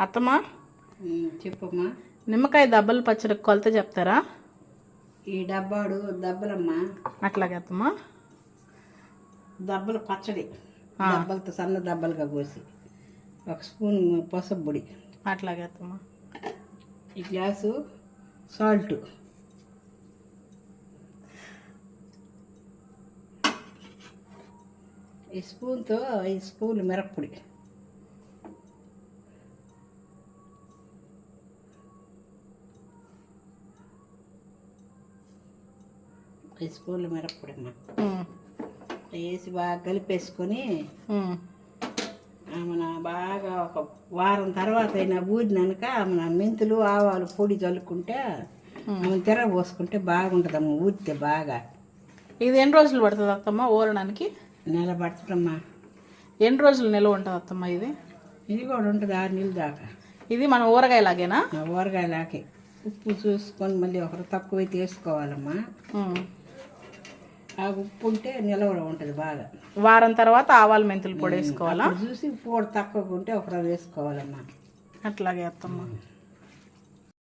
అత్తమ్మా చెప్పమ్మా. నిమ్మకాయ దబ్బల పచ్చడి కొలత చెప్తారా? ఈ దబ్బలమ్మా. అట్లాగే అత్తమ్మా. దబ్బల పచ్చడి దబ్బలతో సన్న దబ్బలుగా కోసి 1 స్పూన్ పసుపు పొడి. అట్లాగే అత్తమ్మా. ఈ గ్లాసు సాల్ట్, ఈ స్పూన్తో 5 స్పూన్లు మిరప్పొడి, మిరప్పొడి అమ్మా వేసి బాగా కలిపేసుకొని మన బాగా ఒక వారం తర్వాత అయినా ఊరినాక మన మెంతులు ఆవాలు పొడి చల్లుకుంటే తిరగ పోసుకుంటే బాగుంటుందమ్మా. ఊరితే బాగా. ఇది ఎన్ని రోజులు పడుతుంది అత్తమ్మ ఊరడానికి? నెల పడుతుందమ్మా. ఎన్ని రోజులు నిల్వ ఉంటుంది అత్తమ్మ ఇది? ఇది కూడా ఉంటుంది 6 నెలల దాకా. ఇది మన ఊరగాయలాగేనా? ఊరగాయలాగే. ఉప్పు చూసుకొని మళ్ళీ ఒకరు తక్కువ తీసుకోవాలమ్మా. ఆ ఉప్పు ఉంటే నిలవ ఉంటుంది బాగా. వారం తర్వాత ఆవాలు మెంతులు పొడి వేసుకోవాలా? చూసి ఉప్పు కూడా తక్కువగా ఉంటే ఒకరు వేసుకోవాలమ్మా. అట్లాగే అత్తమ్మ.